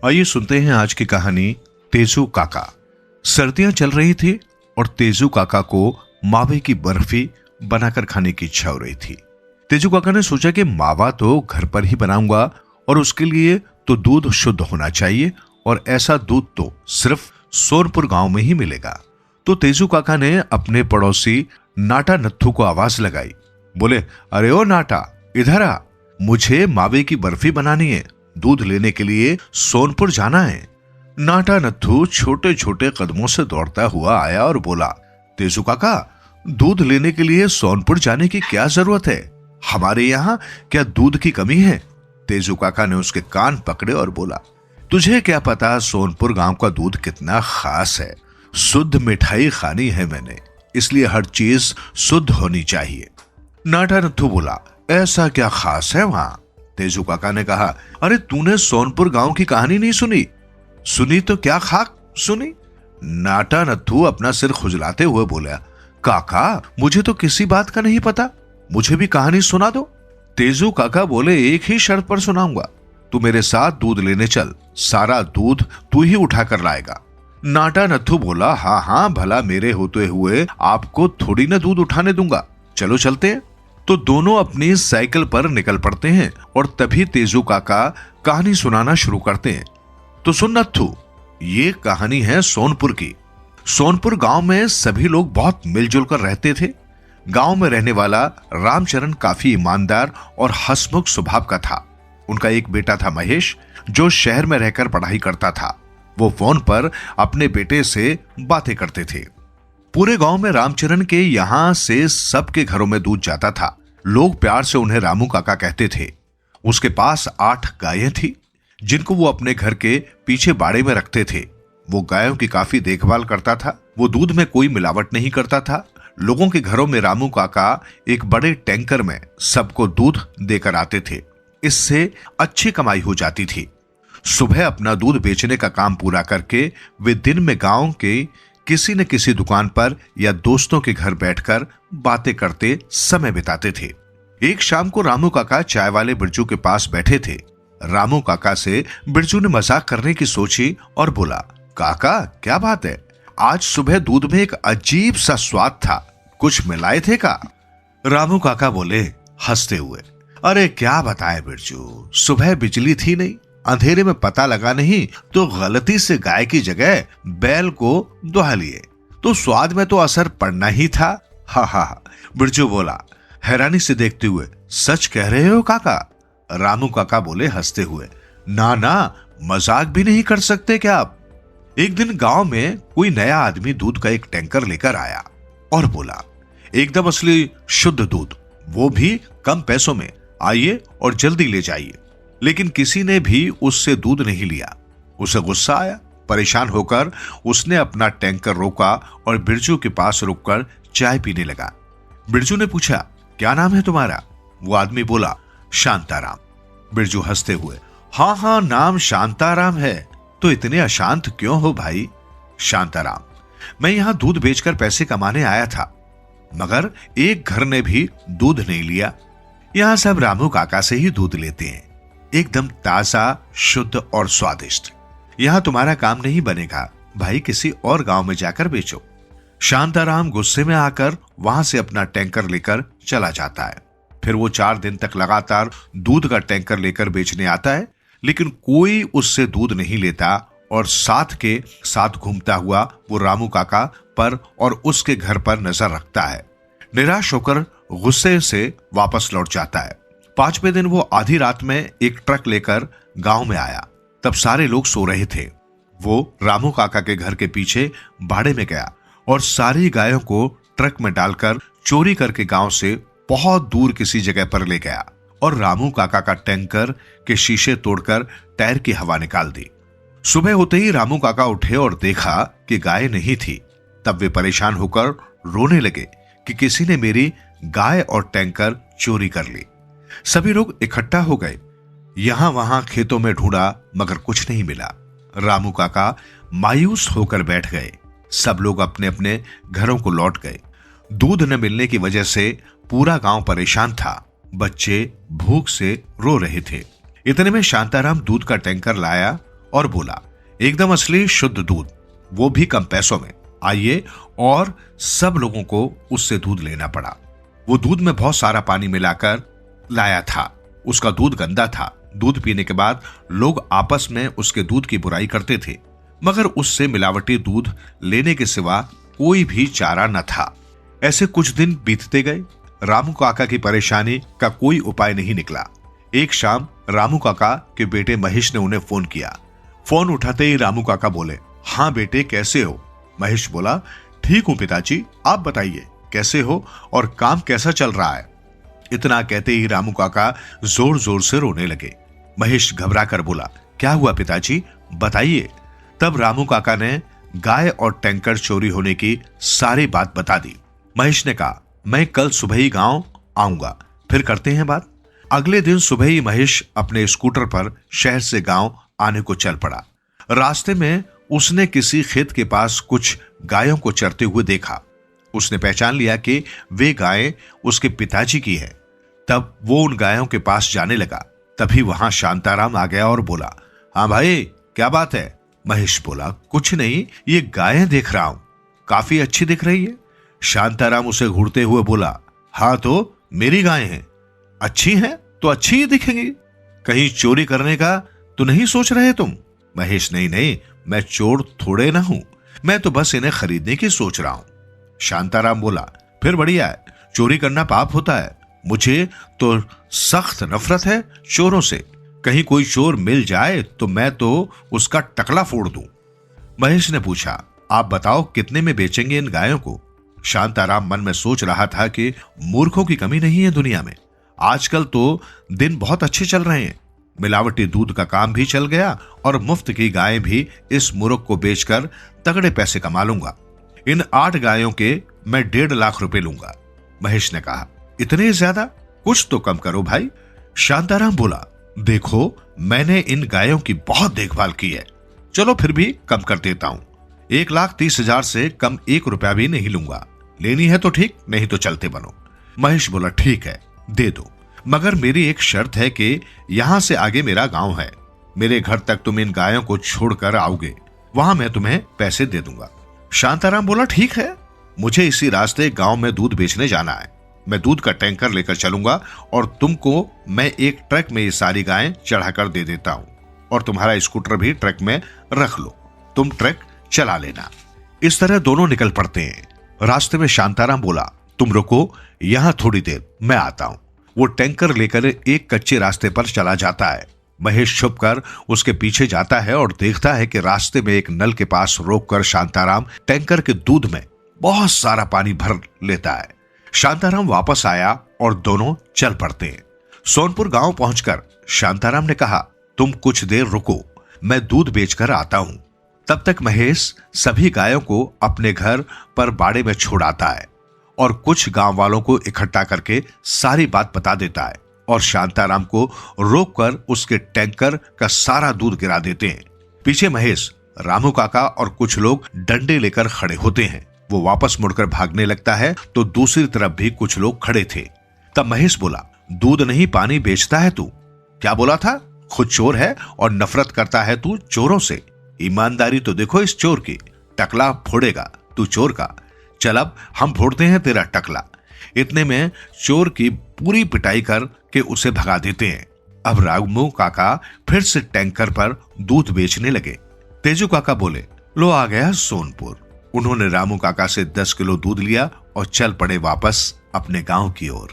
आइए सुनते हैं आज की कहानी तेजू काका। सर्दियां चल रही थी और तेजू काका को मावे की बर्फी बनाकर खाने की इच्छा हो रही थी। तेजू काका ने सोचा कि मावा तो घर पर ही बनाऊंगा और उसके लिए तो दूध शुद्ध होना चाहिए और ऐसा दूध तो सिर्फ सोनपुर गांव में ही मिलेगा। तो तेजू काका ने अपने पड़ोसी नाटा नत्थू को आवाज लगाई। बोले, अरे ओ नाटा, इधर आ, मुझे मावे की बर्फी बनानी है, दूध लेने के लिए सोनपुर जाना है। नाटा नत्थू छोटे छोटे कदमों से दौड़ता हुआ आया और बोला, तेजू काका, दूध लेने के लिए सोनपुर जाने की क्या जरूरत है? हमारे यहाँ क्या दूध की कमी है? तेजू काका ने उसके कान पकड़े और बोला, तुझे क्या पता सोनपुर गांव का दूध कितना खास है। शुद्ध मिठाई खानी है मैंने, इसलिए हर चीज शुद्ध होनी चाहिए। नाटा नत्थू बोला, ऐसा क्या खास है वहां? तेजू काका ने कहा, अरे तूने सोनपुर गांव की कहानी नहीं सुनी? सुनी तो क्या खाक सुनी? नाटा नत्थू अपना सिर खुजलाते हुए बोला, काका मुझे तो किसी बात का नहीं पता, मुझे भी कहानी सुना दो। तेजू काका बोले, एक ही शर्त पर सुनाऊंगा, तू मेरे साथ दूध लेने चल, सारा दूध तू ही उठा कर लाएगा। नाटा नत्थू बोला, हाँ हाँ, भला मेरे होते हुए आपको थोड़ी ना दूध उठाने दूंगा, चलो चलते हैं। तो दोनों अपनी साइकिल पर निकल पड़ते हैं और तभी तेजू काका कहानी सुनाना शुरू करते हैं। तो सुन नत्थू, ये कहानी है सोनपुर की। सोनपुर गांव में सभी लोग बहुत मिलजुल कर रहते थे। गांव में रहने वाला रामचरण काफी ईमानदार और हंसमुख स्वभाव का था। उनका एक बेटा था महेश, जो शहर में रहकर पढ़ाई करता था। वो फोन पर अपने बेटे से बातें करते थे। पूरे गांव में रामचरण के यहां से सबके घरों में दूध जाता था। लोग प्यार से उन्हें रामू काका कहते थे। उसके पास 8 गायें थी, जिनको वो अपने घर के पीछे बाड़े में रखते थे। वो गायों की काफी देखभाल करता था। वो दूध में कोई मिलावट नहीं करता था। लोगों के घरों में रामू काका एक बड़े टैंकर में सबको दूध देकर आते थे। इससे अच्छी कमाई हो जाती थी। सुबह अपना दूध बेचने का काम पूरा करके वे दिन में गांव के किसी न किसी दुकान पर या दोस्तों के घर बैठकर बातें करते समय बिताते थे। एक शाम को रामू काका चाय वाले बिरजू के पास बैठे थे। रामू काका से बिरजू ने मजाक करने की सोची और बोला, काका क्या बात है, आज सुबह दूध में एक अजीब सा स्वाद था, कुछ मिलाए थे का? रामू काका बोले हंसते हुए, अरे क्या बताए बिरजू, सुबह बिजली थी नहीं, अंधेरे में पता लगा नहीं तो गलती से गाय की जगह बैल को दुहा लिए, तो स्वाद में तो असर पड़ना ही था। हा हा, बिरजू बोला हैरानी से देखते हुए, सच कह रहे हो काका? रामू काका बोले हंसते हुए, ना ना, मजाक भी नहीं कर सकते क्या आप? एक दिन गांव में कोई नया आदमी दूध का एक टैंकर लेकर आया और बोला, एकदम असली शुद्ध दूध, वो भी कम पैसों में, आइए और जल्दी ले जाइए। लेकिन किसी ने भी उससे दूध नहीं लिया। उसे गुस्सा आया। परेशान होकर उसने अपना टैंकर रोका और बिरजू के पास रुककर चाय पीने लगा। बिरजू ने पूछा, क्या नाम है तुम्हारा? वो आदमी बोला, शांताराम। बिरजू हंसते हुए, हाँ हाँ, नाम शांताराम है, तो इतने अशांत क्यों हो भाई? शांताराम, मैं यहां दूध बेचकर पैसे कमाने आया था, मगर एक घर ने भी दूध नहीं लिया। यहां सब रामू काका से ही दूध लेते हैं, एकदम ताजा, शुद्ध और स्वादिष्ट। यहां तुम्हारा काम नहीं बनेगा भाई, किसी और गांव में जाकर बेचो। शांताराम गुस्से में आकर वहां से अपना टैंकर लेकर चला जाता है। फिर वो 4 दिन तक लगातार दूध का टैंकर लेकर बेचने आता है, लेकिन कोई उससे दूध नहीं लेता और साथ के साथ घूमता हुआ वो रामू काका पर और उसके घर पर नजर रखता है। निराश होकर गुस्से से वापस लौट जाता है। 5वें दिन वो आधी रात में एक ट्रक लेकर गांव में आया। तब सारे लोग सो रहे थे। वो रामू काका के घर के पीछे बाड़े में गया और सारी गायों को ट्रक में डालकर चोरी करके गांव से बहुत दूर किसी जगह पर ले गया और रामू काका का टैंकर के शीशे तोड़कर टायर की हवा निकाल दी। सुबह होते ही रामू काका उठे और देखा कि गाय नहीं थी। तब वे परेशान होकर रोने लगे कि किसी ने मेरी गाय और टैंकर चोरी कर ली। सभी लोग इकट्ठा हो गए। यहां वहां खेतों में ढूंढा, मगर कुछ नहीं मिला। रामू काका मायूस होकर बैठ गए। सब लोग अपने अपने घरों को लौट गए। दूध न मिलने की वजह से पूरा गांव परेशान था। बच्चे भूख से रो रहे थे। इतने में शांताराम दूध का टैंकर लाया और बोला, एकदम असली शुद्ध दूध, वो भी कम पैसों में, आइए। और सब लोगों को उससे दूध लेना पड़ा। वो दूध में बहुत सारा पानी मिलाकर लाया था। उसका दूध गंदा था। दूध पीने के बाद लोग आपस में उसके दूध की बुराई करते थे, मगर उससे मिलावटी दूध लेने के सिवा कोई भी चारा न था। ऐसे कुछ दिन बीतते गए। रामू काका की परेशानी का कोई उपाय नहीं निकला। एक शाम रामू काका के बेटे महेश ने उन्हें फोन किया। फोन उठाते ही रामू काका बोले, हाँ बेटे, कैसे हो? महेश बोला, ठीक हूं पिताजी, आप बताइए कैसे हो और काम कैसा चल रहा है? इतना कहते ही रामू काका जोर जोर से रोने लगे। महेश घबरा कर बोला, क्या हुआ पिताजी, बताइए। तब रामू काका ने गाय और टैंकर चोरी होने की सारी बात बता दी। महेश ने कहा, मैं कल सुबह ही गांव आऊंगा, फिर करते हैं बात। अगले दिन सुबह ही महेश अपने स्कूटर पर शहर से गांव आने को चल पड़ा। रास्ते में उसने किसी खेत के पास कुछ गायों को चरते हुए देखा। उसने पहचान लिया कि वे गायें उसके पिताजी की हैं। तब वो उन गायों के पास जाने लगा। तभी वहां शांताराम आ गया और बोला, हाँ भाई, क्या बात है? महेश बोला, कुछ नहीं, ये गायें देख रहा हूं, काफी अच्छी दिख रही है। शांताराम उसे घूरते हुए बोला, हाँ तो मेरी गायें हैं, अच्छी हैं तो अच्छी ही दिखेंगी, कहीं चोरी करने का तो नहीं सोच रहे तुम? महेश, नहीं नहीं, मैं चोर थोड़े ना हूं, मैं तो बस इन्हें खरीदने की सोच रहा हूं। शांताराम बोला, फिर बढ़िया है, चोरी करना पाप होता है, मुझे तो सख्त नफरत है चोरों से, कहीं कोई चोर मिल जाए तो मैं तो उसका टकला फोड़ दूं। महेश ने पूछा, आप बताओ कितने में बेचेंगे इन गायों को? शांताराम मन में सोच रहा था कि मूर्खों की कमी नहीं है दुनिया में, आजकल तो दिन बहुत अच्छे चल रहे हैं, मिलावटी दूध का काम भी चल गया और मुफ्त की गायें भी इस मूर्ख को बेचकर तगड़े पैसे कमा लूंगा। इन 8 गायों के मैं 1.5 लाख रुपए लूंगा। महेश ने कहा, इतने ज्यादा? कुछ तो कम करो भाई। शांताराम बोला, देखो मैंने इन गायों की बहुत देखभाल की है, चलो फिर भी कम कर देता हूं, 1,30,000 से कम 1 रुपया भी नहीं लूंगा, लेनी है तो ठीक, नहीं तो चलते बनो। महेश बोला, ठीक है, दे दो, मगर मेरी एक शर्त है कि यहां से आगे मेरा गांव है, मेरे घर तक तुम इन गायों को छोड़कर आओगे, वहां मैं तुम्हें पैसे दे दूंगा। शांताराम बोला, ठीक है, मुझे इसी रास्ते गांव में दूध बेचने जाना है, मैं दूध का टैंकर लेकर चलूंगा और तुमको मैं एक ट्रक में ये सारी गायें चढ़ाकर दे देता हूं और तुम्हारा स्कूटर भी ट्रक में रख लो, तुम ट्रक चला लेना। इस तरह दोनों निकल पड़ते हैं। रास्ते में शांताराम बोला, तुम रुको यहां थोड़ी देर, मैं आता हूं। वो टैंकर लेकर एक कच्चे रास्ते पर चला जाता है। महेश छुपकर उसके पीछे जाता है और देखता है कि रास्ते में एक नल के पास रोककर शांताराम टैंकर के दूध में बहुत सारा पानी भर लेता है। शांताराम वापस आया और दोनों चल पड़ते हैं। सोनपुर गांव पहुंचकर शांताराम ने कहा, तुम कुछ देर रुको, मैं दूध बेचकर आता हूं। तब तक महेश सभी गायों को अपने घर पर बाड़े में छोड़ आता है और कुछ गांव वालों को इकट्ठा करके सारी बात बता देता है और शांताराम को रोककर उसके टैंकर का सारा दूध गिरा देते हैं। पीछे महेश, रामू काका और कुछ लोग डंडे लेकर खड़े होते हैं। वो वापस मुड़कर भागने लगता है तो दूसरी तरफ भी कुछ लोग खड़े थे। तब महेश बोला, दूध नहीं पानी बेचता है तू, क्या बोला था? खुद चोर है और नफरत करता है तू चोरों से। ईमानदारी तो देखो इस चोर की, टकला फोड़ेगा तू चोर का, चल अब हम फोड़ते हैं तेरा टकला। इतने में चोर की पूरी पिटाई करके उसे भगा देते हैं। अब रामू काका फिर से टैंकर पर दूध बेचने लगे। तेजू काका बोले, लो आ गया सोनपुर। उन्होंने रामू काका से 10 किलो दूध लिया और चल पड़े वापस अपने गांव की ओर।